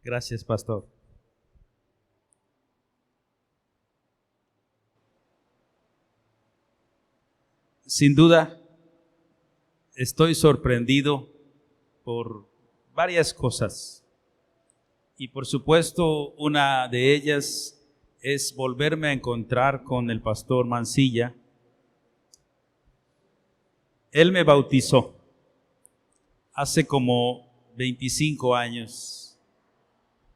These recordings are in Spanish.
Gracias, pastor. Sin duda, estoy sorprendido por varias cosas. Y por supuesto, una de ellas es volverme a encontrar con el pastor Mancilla. Él me bautizó hace como 25 años.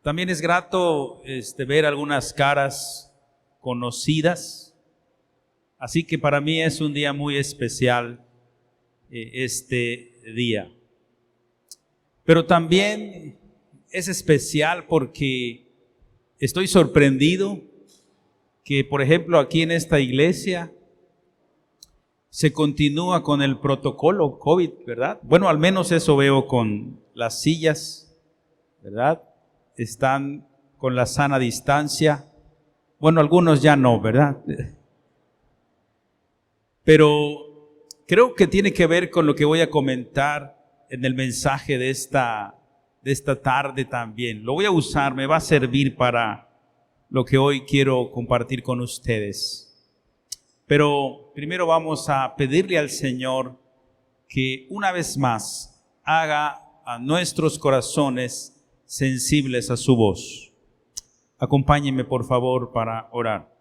También es grato ver algunas caras conocidas. Así que para mí es un día muy especial este día. Pero también es especial porque estoy sorprendido que, por ejemplo, aquí en esta iglesia se continúa con el protocolo COVID, ¿verdad? Bueno, al menos eso veo con las sillas, ¿verdad? Están con la sana distancia. Bueno, algunos ya no, ¿verdad? Pero creo que tiene que ver con lo que voy a comentar en el mensaje de esta tarde también. Lo voy a usar, me va a servir para lo que hoy quiero compartir con ustedes. Pero primero vamos a pedirle al Señor que una vez más haga a nuestros corazones sensibles a su voz. Acompáñenme por favor para orar.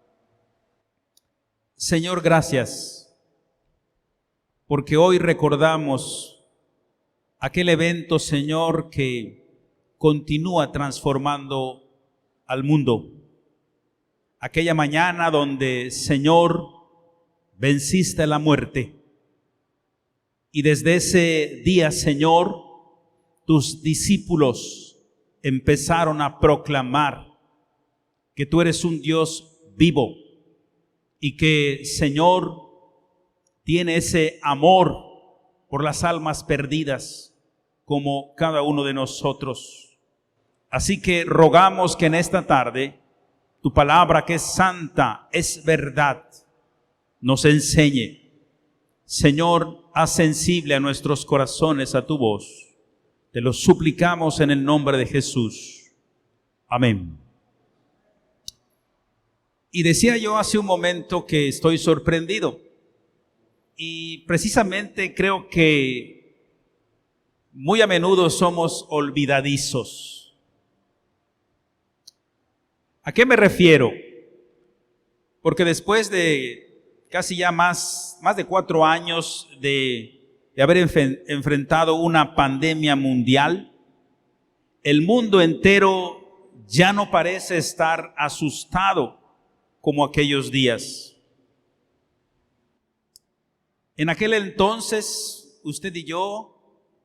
Señor, gracias, porque hoy recordamos aquel evento, Señor, que continúa transformando al mundo. Aquella mañana donde, Señor, venciste la muerte. Y desde ese día, Señor, tus discípulos empezaron a proclamar que tú eres un Dios vivo y que, Señor, tiene ese amor por las almas perdidas como cada uno de nosotros. Así que rogamos que en esta tarde tu palabra, que es santa, es verdad, nos enseñe. Señor, haz sensible a nuestros corazones a tu voz. Te lo suplicamos en el nombre de Jesús. Amén. Y decía yo hace un momento que estoy sorprendido. Y precisamente creo que muy a menudo somos olvidadizos. ¿A qué me refiero? Porque después de casi ya más de 4 años de haber enfrentado una pandemia mundial, el mundo entero ya no parece estar asustado como aquellos días. En aquel entonces, usted y yo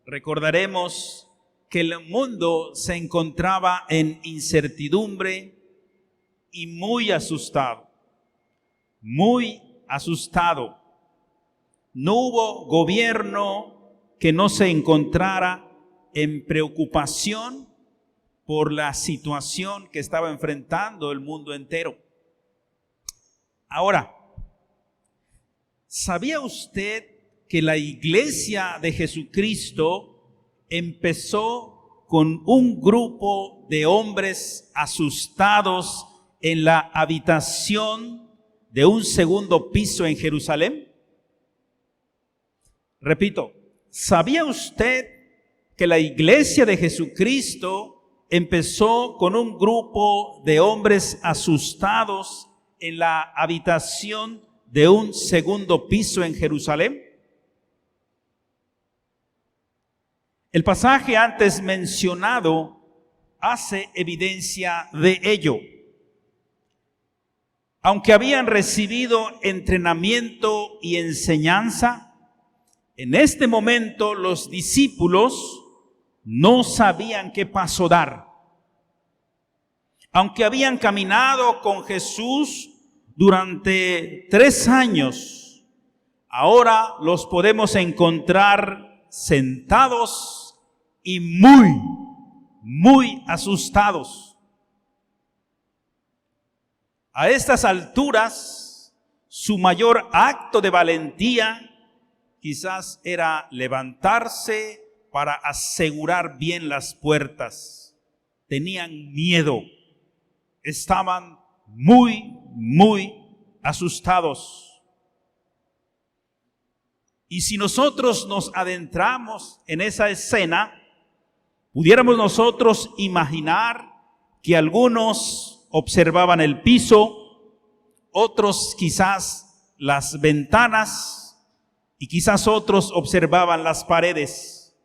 recordaremos que el mundo se encontraba en incertidumbre y muy asustado. Muy asustado. No hubo gobierno que no se encontrara en preocupación por la situación que estaba enfrentando el mundo entero. Ahora, ¿sabía usted que la iglesia de Jesucristo empezó con un grupo de hombres asustados en la habitación de un segundo piso en Jerusalén? Repito, ¿sabía usted que la iglesia de Jesucristo empezó con un grupo de hombres asustados en la habitación de un segundo piso en Jerusalén? El pasaje antes mencionado hace evidencia de ello. Aunque habían recibido entrenamiento y enseñanza, en este momento los discípulos no sabían qué paso dar. Aunque habían caminado con Jesús durante 3 años, ahora los podemos encontrar sentados y muy asustados. A estas alturas, su mayor acto de valentía quizás era levantarse para asegurar bien las puertas. tenían miedo, estaban muy asustados. Y si nosotros nos adentramos en esa escena, pudiéramos nosotros imaginar que algunos observaban el piso, otros quizás las ventanas y quizás otros observaban las paredes.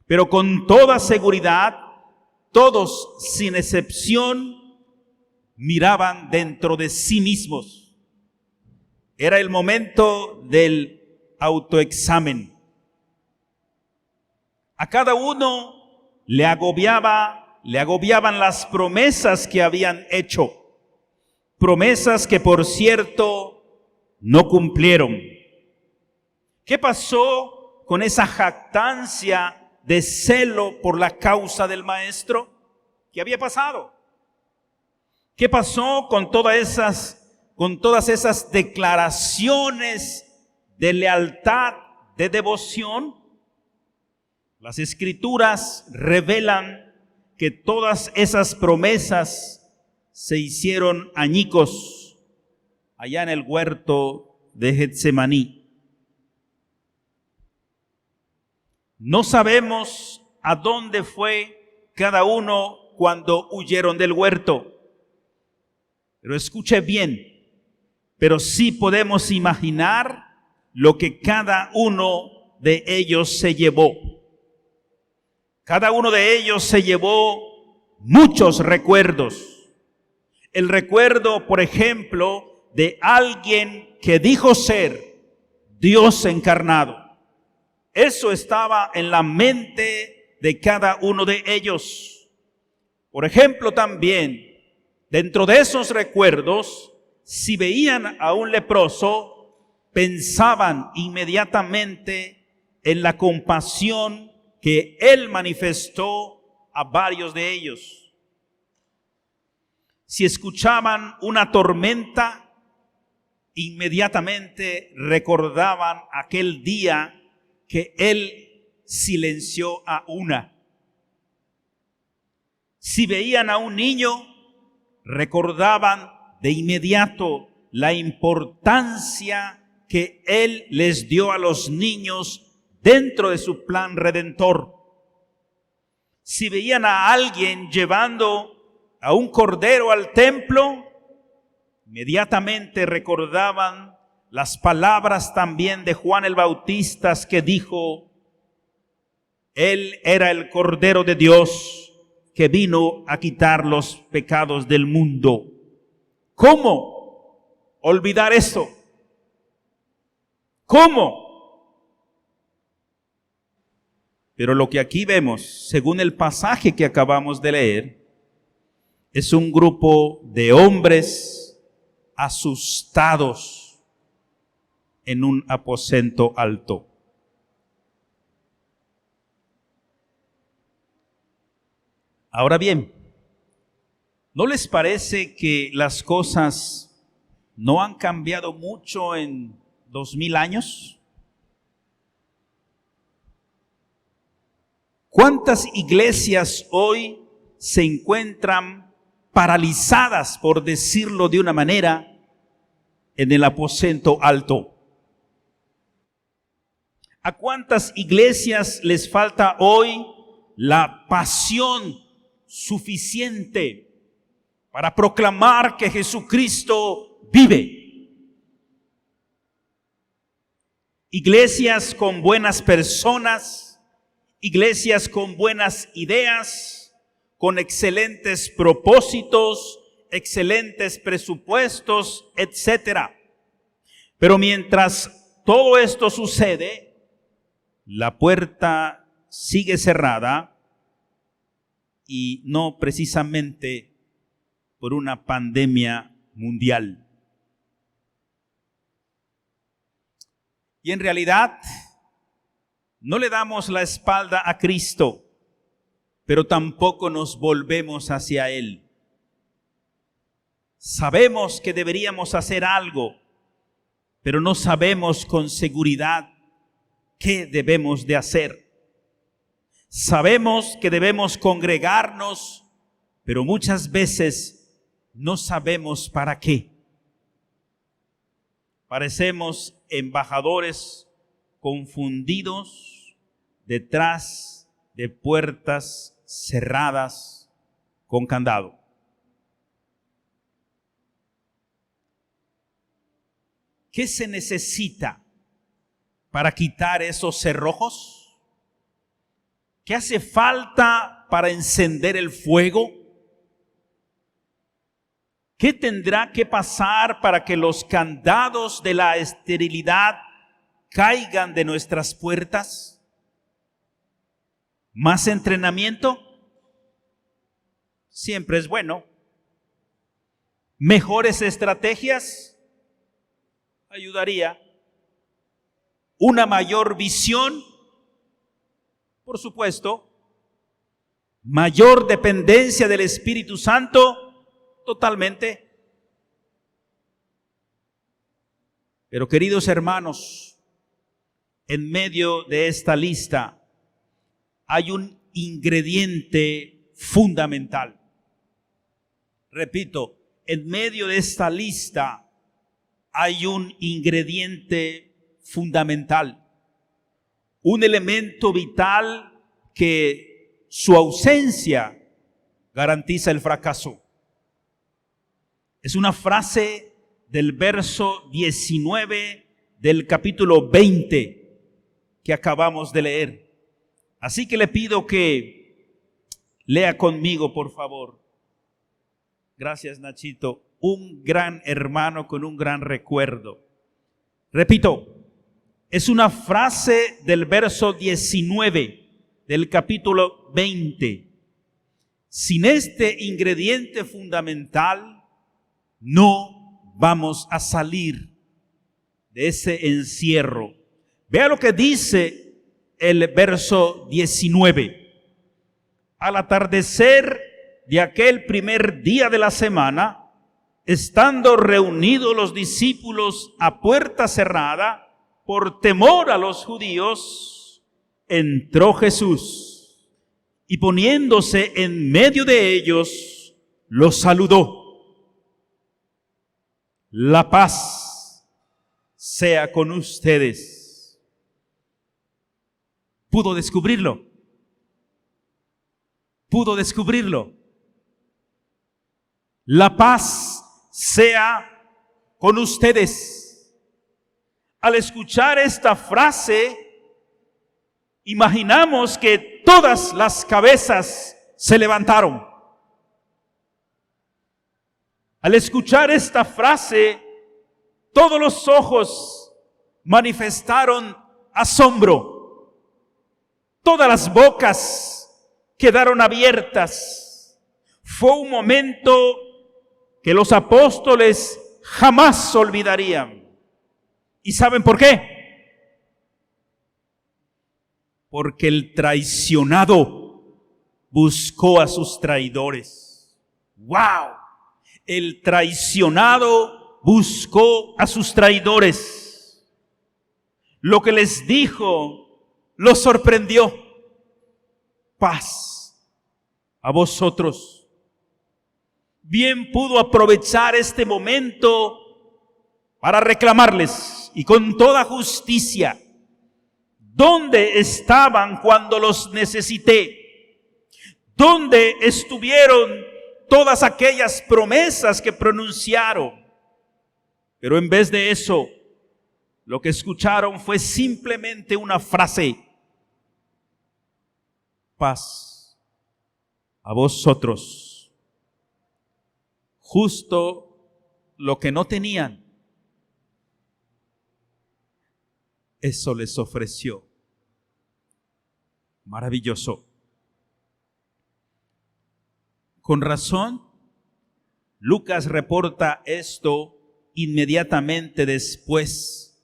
Pero con toda seguridad, todos sin excepción miraban dentro de sí mismos. Era el momento del autoexamen. A cada uno le agobiaban las promesas que habían hecho, promesas que por cierto no cumplieron. ¿Qué pasó con esa jactancia de celo por la causa del maestro? ¿Qué había pasado? ¿Qué pasó con todas esas declaraciones de lealtad, de devoción? Las Escrituras revelan que todas esas promesas se hicieron añicos allá en el huerto de Getsemaní. No sabemos a dónde fue cada uno cuando huyeron del huerto. Pero escuche bien, pero sí podemos imaginar lo que cada uno de ellos se llevó. Cada uno de ellos se llevó muchos recuerdos. El recuerdo, por ejemplo, de alguien que dijo ser Dios encarnado. Eso estaba en la mente de cada uno de ellos. Por ejemplo, también, dentro de esos recuerdos, si veían a un leproso, pensaban inmediatamente en la compasión que él manifestó a varios de ellos. Si escuchaban una tormenta, inmediatamente recordaban aquel día que él silenció a una. Si veían a un niño, recordaban de inmediato la importancia que él les dio a los niños dentro de su plan redentor. Si veían a alguien llevando a un cordero al templo, inmediatamente recordaban las palabras también de Juan el Bautista que dijo: Él era el Cordero de Dios que vino a quitar los pecados del mundo. ¿Cómo olvidar esto? ¿Cómo? Pero lo que aquí vemos, según el pasaje que acabamos de leer, es un grupo de hombres asustados en un aposento alto. Ahora bien, ¿no les parece que las cosas no han cambiado mucho en 2000 años? ¿Cuántas iglesias hoy se encuentran paralizadas, por decirlo de una manera, en el aposento alto? ¿A cuántas iglesias les falta hoy la pasión suficiente para proclamar que Jesucristo vive? Iglesias con buenas personas, iglesias con buenas ideas, con excelentes propósitos, excelentes presupuestos, etcétera. Pero mientras todo esto sucede, la puerta sigue cerrada, y no precisamente por una pandemia mundial. Y en realidad no le damos la espalda a Cristo, pero tampoco nos volvemos hacia Él. Sabemos que deberíamos hacer algo, pero no sabemos con seguridad qué debemos de hacer. Sabemos que debemos congregarnos pero muchas veces no sabemos para qué. Parecemos embajadores confundidos detrás de puertas cerradas con candado. ¿Qué se necesita para quitar esos cerrojos? ¿Qué hace falta para encender el fuego? ¿Qué tendrá que pasar para que los candados de la esterilidad caigan de nuestras puertas? ¿Más entrenamiento? Siempre es bueno. ¿Mejores estrategias? Ayudaría. ¿Una mayor visión? Por supuesto. ¿Mayor dependencia del Espíritu Santo? Totalmente. Pero queridos hermanos, en medio de esta lista hay un ingrediente fundamental. Repito, en medio de esta lista hay un ingrediente fundamental, un elemento vital que su ausencia garantiza el fracaso. Es una frase del verso 19 del capítulo 20 que acabamos de leer. Así que le pido que lea conmigo, por favor. Gracias, Nachito. Un gran hermano con un gran recuerdo. Repito, es una frase del verso 19 del capítulo 20. Sin este ingrediente fundamental, no vamos a salir de ese encierro. Vea lo que dice el verso 19. Al atardecer de aquel primer día de la semana, estando reunidos los discípulos a puerta cerrada, por temor a los judíos, entró Jesús y poniéndose en medio de ellos, los saludó. La paz sea con ustedes. Pudo descubrirlo. Pudo descubrirlo. La paz sea con ustedes. Al escuchar esta frase, imaginamos que todas las cabezas se levantaron. Al escuchar esta frase, todos los ojos manifestaron asombro. Todas las bocas quedaron abiertas. Fue un momento que los apóstoles jamás olvidarían. ¿Y saben por qué? Porque el traicionado buscó a sus traidores. ¡Wow! El traicionado buscó a sus traidores. Lo que les dijo los sorprendió. Paz a vosotros. Bien pudo aprovechar este momento para reclamarles, y con toda justicia, ¿dónde estaban cuando los necesité? ¿Dónde estuvieron todas aquellas promesas que pronunciaron? Pero en vez de eso, lo que escucharon fue simplemente una frase: paz a vosotros. Justo lo que no tenían, eso les ofreció. Maravilloso. Con razón, Lucas reporta esto inmediatamente después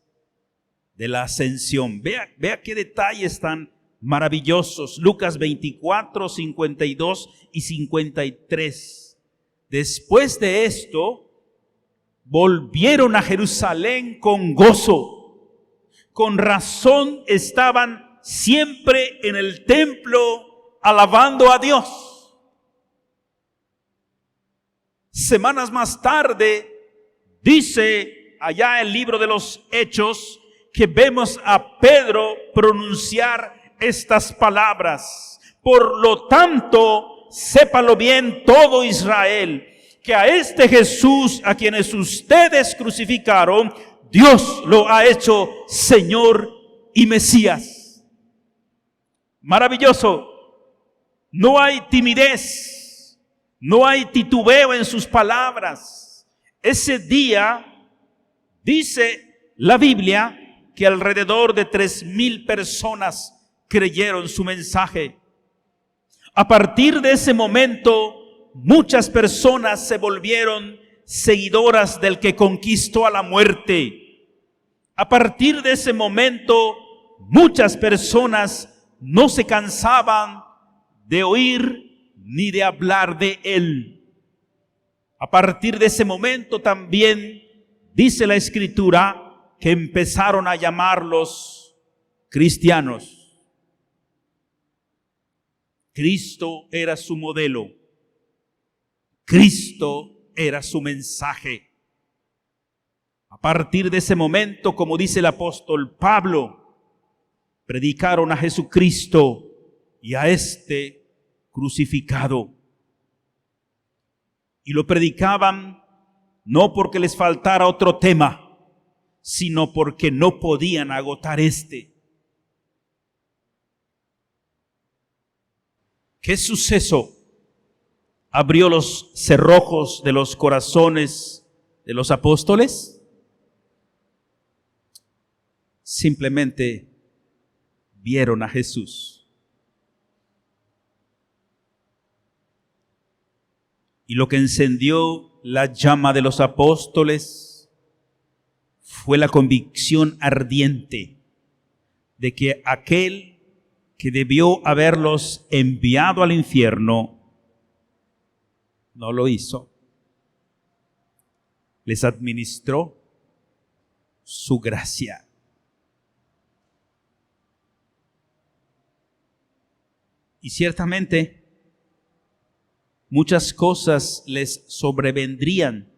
de la ascensión. Vea qué detalles tan maravillosos. Lucas 24, 52 y 53. Después de esto, volvieron a Jerusalén con gozo. Con razón estaban siempre en el templo alabando a Dios. Semanas más tarde, dice allá el libro de los Hechos, que vemos a Pedro pronunciar estas palabras. Por lo tanto, sépalo bien todo Israel, que a este Jesús, a quienes ustedes crucificaron, Dios lo ha hecho Señor y Mesías. Maravilloso. No hay timidez, no hay titubeo en sus palabras. Ese día, dice la Biblia, que alrededor de 3,000 personas creyeron su mensaje. A partir de ese momento, muchas personas se volvieron seguidoras del que conquistó a la muerte. A partir de ese momento, muchas personas no se cansaban de oír ni de hablar de él. A partir de ese momento también, dice la Escritura, que empezaron a llamarlos cristianos. Cristo era su modelo. Cristo era su mensaje. A partir de ese momento, como dice el apóstol Pablo, predicaron a Jesucristo y a este crucificado. Y lo predicaban no porque les faltara otro tema, sino porque no podían agotar este. ¿Qué suceso abrió los cerrojos de los corazones de los apóstoles? Simplemente vieron a Jesús. Y lo que encendió la llama de los apóstoles fue la convicción ardiente de que aquel que debió haberlos enviado al infierno no lo hizo. Les administró su gracia. Y ciertamente muchas cosas les sobrevendrían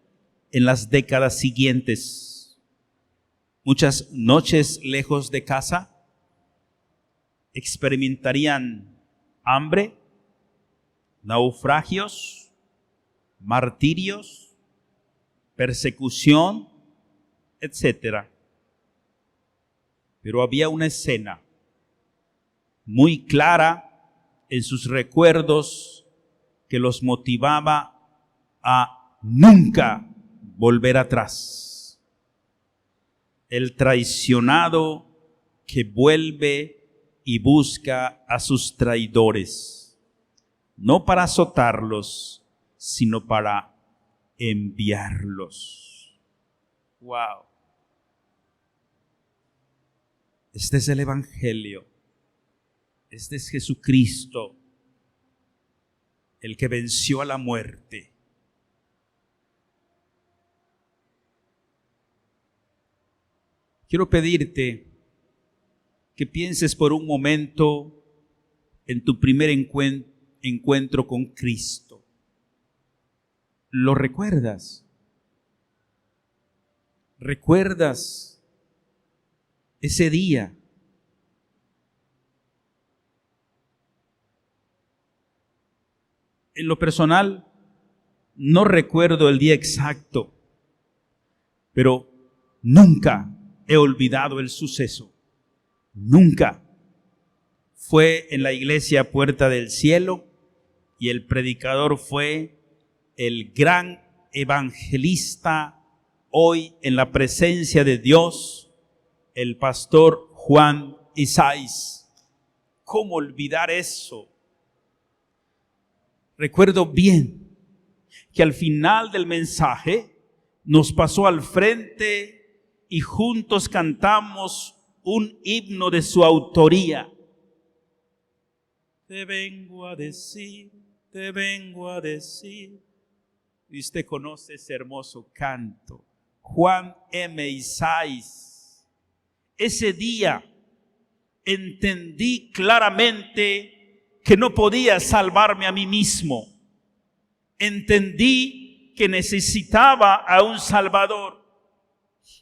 en las décadas siguientes. Muchas noches lejos de casa, experimentarían hambre, naufragios, martirios, persecución, etc. Pero había una escena muy clara en sus recuerdos que los motivaba a nunca volver atrás. El traicionado que vuelve y busca a sus traidores, no para azotarlos, sino para enviarlos. Wow. Este es el Evangelio. Este es Jesucristo, el que venció a la muerte. Quiero pedirte que pienses por un momento en tu primer encuentro con Cristo. ¿Lo recuerdas? ¿Recuerdas ese día? En lo personal, no recuerdo el día exacto, pero nunca he olvidado el suceso. Nunca. Fue en la iglesia Puerta del Cielo y el predicador fue el gran evangelista hoy en la presencia de Dios, el pastor Juan Isaías. ¿Cómo olvidar eso? Recuerdo bien que al final del mensaje nos pasó al frente y juntos cantamos un himno de su autoría. Te vengo a decir, te vengo a decir. Y usted conoce ese hermoso canto. Juan M. Isaías. Ese día entendí claramente que no podía salvarme a mí mismo. Entendí que necesitaba a un Salvador.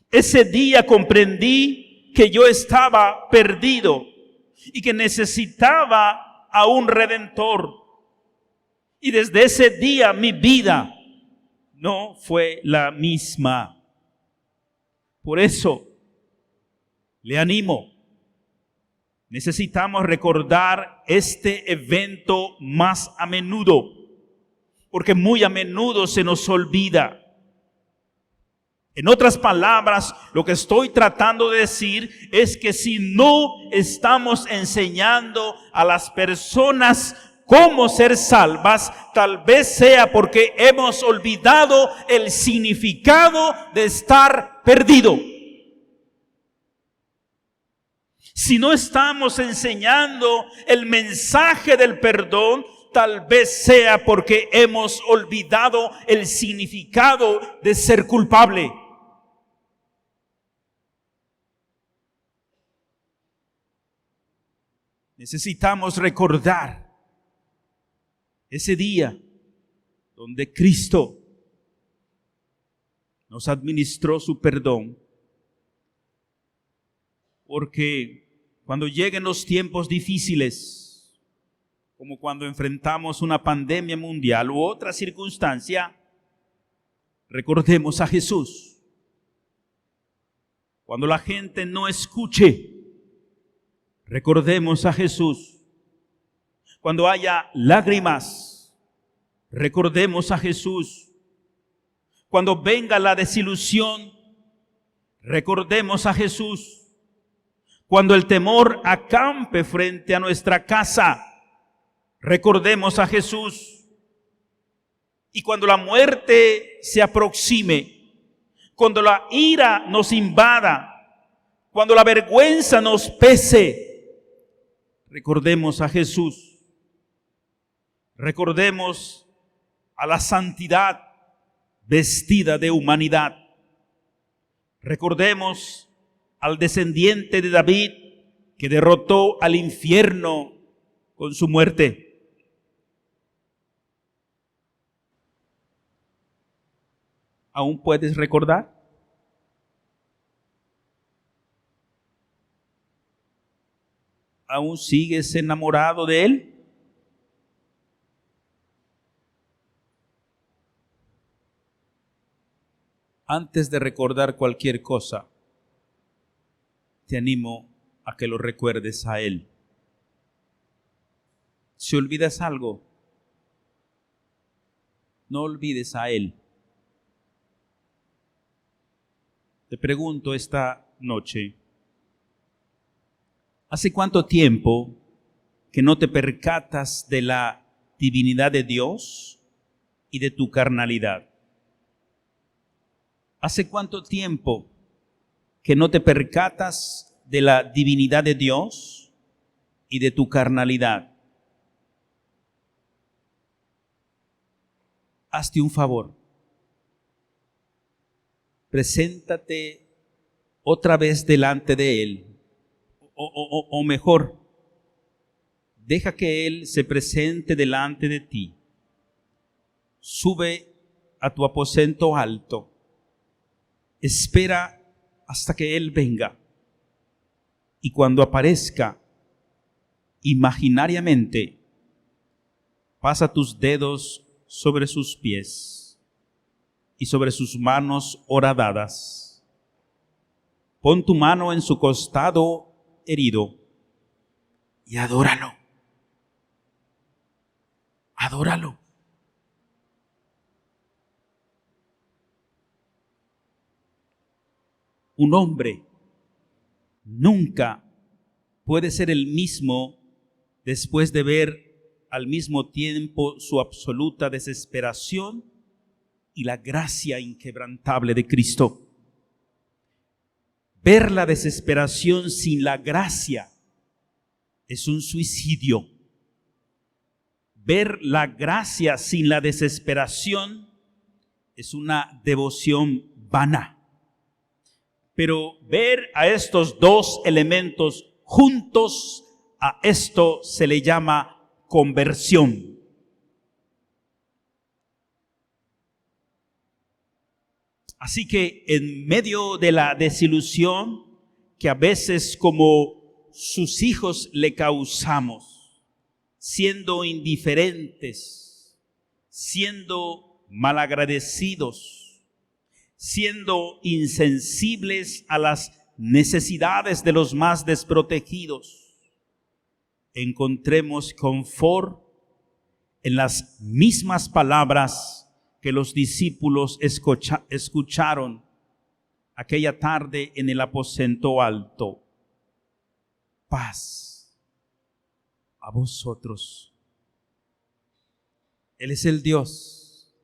Ese día comprendí que yo estaba perdido y que necesitaba a un Redentor. Y desde ese día mi vida no fue la misma. Por eso le animo. Necesitamos recordar este evento más a menudo, porque muy a menudo se nos olvida. En otras palabras, lo que estoy tratando de decir es que si no estamos enseñando a las personas cómo ser salvas, tal vez sea porque hemos olvidado el significado de estar perdido. Si no estamos enseñando el mensaje del perdón, tal vez sea porque hemos olvidado el significado de ser culpable. Necesitamos recordar ese día donde Cristo nos administró su perdón, porque cuando lleguen los tiempos difíciles, como cuando enfrentamos una pandemia mundial u otra circunstancia, recordemos a Jesús. Cuando la gente no escuche, recordemos a Jesús. Cuando haya lágrimas, recordemos a Jesús. Cuando venga la desilusión, recordemos a Jesús. Cuando el temor acampe frente a nuestra casa, recordemos a Jesús. Y cuando la muerte se aproxime, cuando la ira nos invada, cuando la vergüenza nos pese, recordemos a Jesús. Recordemos a la santidad vestida de humanidad. Recordemos al descendiente de David que derrotó al infierno con su muerte. ¿Aún puedes recordar? ¿Aún sigues enamorado de Él? Antes de recordar cualquier cosa, te animo a que lo recuerdes a Él. Si olvidas algo, no olvides a Él. Te pregunto esta noche, ¿hace cuánto tiempo que no te percatas de la divinidad de Dios y de tu carnalidad? ¿Hace cuánto tiempo que no te percatas de la divinidad de Dios y de tu carnalidad? Hazte un favor. Preséntate otra vez delante de Él. O mejor, deja que Él se presente delante de ti. Sube a tu aposento alto. Espera hasta que Él venga. Y cuando aparezca, imaginariamente, pasa tus dedos sobre sus pies y sobre sus manos horadadas. Pon tu mano en su costado herido y adóralo. Adóralo. Un hombre nunca puede ser el mismo después de ver al mismo tiempo su absoluta desesperación y la gracia inquebrantable de Cristo. Ver la desesperación sin la gracia es un suicidio. Ver la gracia sin la desesperación es una devoción vana. Pero ver a estos dos elementos juntos, a esto se le llama conversión. Así que en medio de la desilusión que a veces como sus hijos le causamos, siendo indiferentes, siendo malagradecidos, siendo insensibles a las necesidades de los más desprotegidos, encontremos confort en las mismas palabras que los discípulos escucharon aquella tarde en el aposento alto. Paz a vosotros. Él es el Dios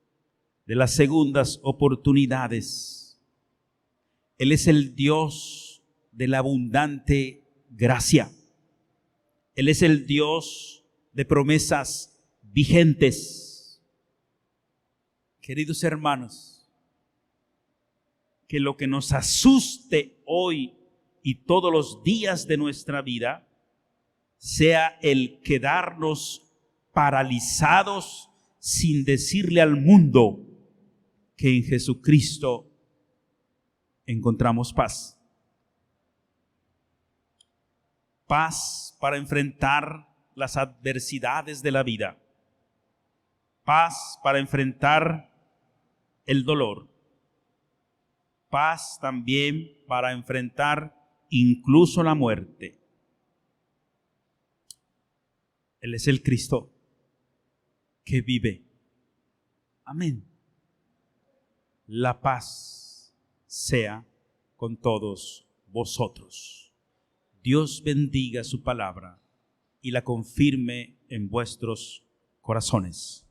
de las segundas oportunidades. Él es el Dios de la abundante gracia. Él es el Dios de promesas vigentes. Queridos hermanos, que lo que nos asuste hoy y todos los días de nuestra vida sea el quedarnos paralizados sin decirle al mundo que en Jesucristo encontramos paz. Paz para enfrentar las adversidades de la vida. Paz para enfrentar el dolor. Paz también para enfrentar incluso la muerte. Él es el Cristo que vive. Amén. La paz sea con todos vosotros. Dios bendiga su palabra y la confirme en vuestros corazones.